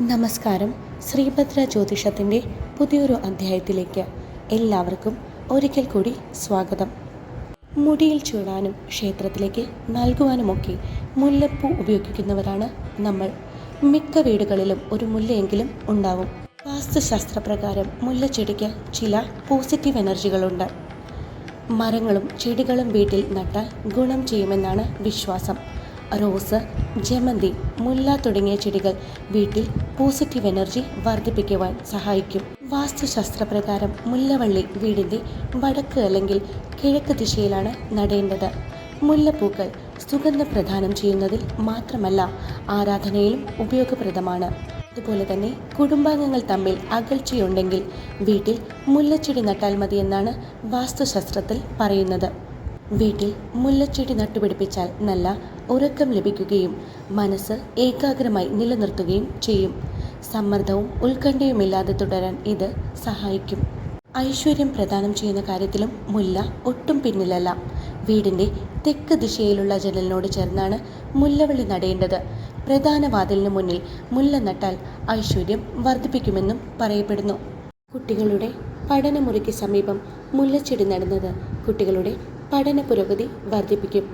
നമസ്കാരം. ശ്രീഭദ്ര ജ്യോതിഷത്തിൻ്റെ പുതിയൊരു അധ്യായത്തിലേക്ക് എല്ലാവർക്കും ഒരിക്കൽ കൂടി സ്വാഗതം. മുടിയിൽ ചൂടാനും ക്ഷേത്രത്തിലേക്ക് നൽകുവാനുമൊക്കെ മുല്ലപ്പൂ ഉപയോഗിക്കുന്നവരാണ് നമ്മൾ. മിക്ക വീടുകളിലും ഒരു മുല്ലയെങ്കിലും ഉണ്ടാവും. വാസ്തുശാസ്ത്രപ്രകാരം മുല്ലച്ചെടിക്ക് ചില പോസിറ്റീവ് എനർജികളുണ്ട്. മരങ്ങളും ചെടികളും വീട്ടിൽ നട്ടാൽ ഗുണം ചെയ്യുമെന്നാണ് വിശ്വാസം. റോസ്, ജമന്തി, മുല്ല തുടങ്ങിയ ചെടികൾ വീട്ടിൽ പോസിറ്റീവ് എനർജി വർദ്ധിപ്പിക്കുവാൻ സഹായിക്കും. വാസ്തുശാസ്ത്രപ്രകാരം മുല്ലവള്ളി വീടിൻ്റെ വടക്ക് അല്ലെങ്കിൽ കിഴക്ക് ദിശയിലാണ് നടേണ്ടത്. മുല്ലപ്പൂക്കൾ സുഗന്ധം പ്രദാനം ചെയ്യുന്നതിൽ മാത്രമല്ല ആരാധനയിലും ഉപയോഗപ്രദമാണ്. അതുപോലെ തന്നെ കുടുംബാംഗങ്ങൾ തമ്മിൽ അകൽച്ചയുണ്ടെങ്കിൽ വീട്ടിൽ മുല്ലച്ചെടി നട്ടാൽ മതിയെന്നാണ് വാസ്തുശാസ്ത്രത്തിൽ പറയുന്നത്. വീട്ടിൽ മുല്ലച്ചെടി നട്ടുപിടിപ്പിച്ചാൽ നല്ല ഉറക്കം ലഭിക്കുകയും മനസ്സ് ഏകാഗ്രമായി നിലനിർത്തുകയും ചെയ്യും. സമ്മർദ്ദവും ഉത്കണ്ഠയുമില്ലാതെ തുടരാൻ ഇത് സഹായിക്കും. ഐശ്വര്യം പ്രദാനം ചെയ്യുന്ന കാര്യത്തിലും മുല്ല ഒട്ടും പിന്നിലല്ല. വീടിൻ്റെ തെക്ക് ദിശയിലുള്ള ജനലിനോട് ചേർന്നാണ് മുല്ലവള്ളി നടേണ്ടത്. പ്രധാന വാതിലിന് മുന്നിൽ മുല്ല നട്ടാൽ ഐശ്വര്യം വർദ്ധിപ്പിക്കുമെന്നും പറയപ്പെടുന്നു. കുട്ടികളുടെ പഠനമുറിക്ക് സമീപം മുല്ലച്ചെടി നടുന്നത് കുട്ടികളുടെ പഠന പുരോഗതി വർദ്ധിപ്പിക്കും.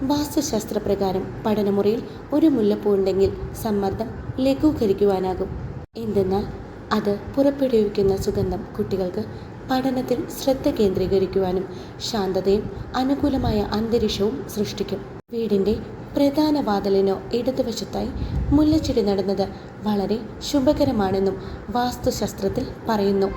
വാസ്തുശാസ്ത്രപ്രകാരം പഠനമുറിയിൽ ഒരു മുല്ലപ്പൂ ഉണ്ടെങ്കിൽ സമ്മർദ്ദം ലഘൂകരിക്കുവാനാകും. എന്തെന്നാൽ അത് പുറപ്പെടുവിക്കുന്ന സുഗന്ധം കുട്ടികൾക്ക് പഠനത്തിൽ ശ്രദ്ധ കേന്ദ്രീകരിക്കുവാനും ശാന്തതയും അനുകൂലമായ അന്തരീക്ഷവും സൃഷ്ടിക്കും. വീടിൻ്റെ പ്രധാന വാതിലിനോ ഇടതുവശത്തായി മുല്ലച്ചെടി നടുന്നത് വളരെ ശുഭകരമാണെന്നും വാസ്തുശാസ്ത്രത്തിൽ പറയുന്നു.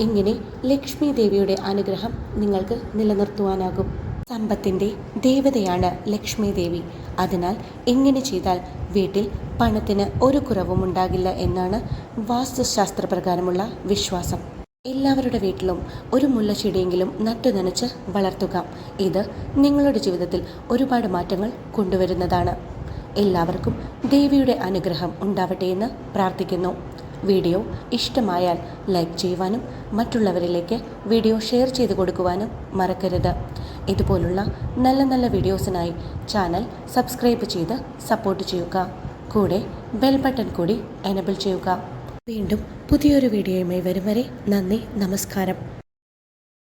എങ്ങനെ ലക്ഷ്മി ദേവിയുടെ അനുഗ്രഹം നിങ്ങൾക്ക് നിലനിർത്തുവാനാകും? സമ്പത്തിൻ്റെ ദേവതയാണ് ലക്ഷ്മി ദേവി. അതിനാൽ എങ്ങനെ ചെയ്താൽ വീട്ടിൽ പണത്തിന് ഒരു കുറവും ഉണ്ടാകില്ല എന്നാണ് വാസ്തുശാസ്ത്രപ്രകാരമുള്ള വിശ്വാസം. എല്ലാവരുടെ വീട്ടിലും ഒരു മുല്ലച്ചെടിയെങ്കിലും നട്ടു നനച്ച് വളർത്തുക. ഇത് നിങ്ങളുടെ ജീവിതത്തിൽ ഒരുപാട് മാറ്റങ്ങൾ കൊണ്ടുവരുന്നതാണ്. എല്ലാവർക്കും ദേവിയുടെ അനുഗ്രഹം ഉണ്ടാവട്ടെ എന്ന് പ്രാർത്ഥിക്കുന്നു. വീഡിയോ ഇഷ്ടമായാൽ ലൈക്ക് ചെയ്യുവാനും മറ്റുള്ളവരിലേക്ക് വീഡിയോ ഷെയർ ചെയ്ത് കൊടുക്കുവാനും മറക്കരുത്. ഇതുപോലുള്ള നല്ല നല്ല വീഡിയോസിനായി ചാനൽ സബ്സ്ക്രൈബ് ചെയ്ത് സപ്പോർട്ട് ചെയ്യുക. കൂടെ ബെൽ ബട്ടൺ കൂടി എനേബിൾ ചെയ്യുക. വീണ്ടും പുതിയൊരു വീഡിയോയുമായി വരും വരെ നന്ദി, നമസ്കാരം.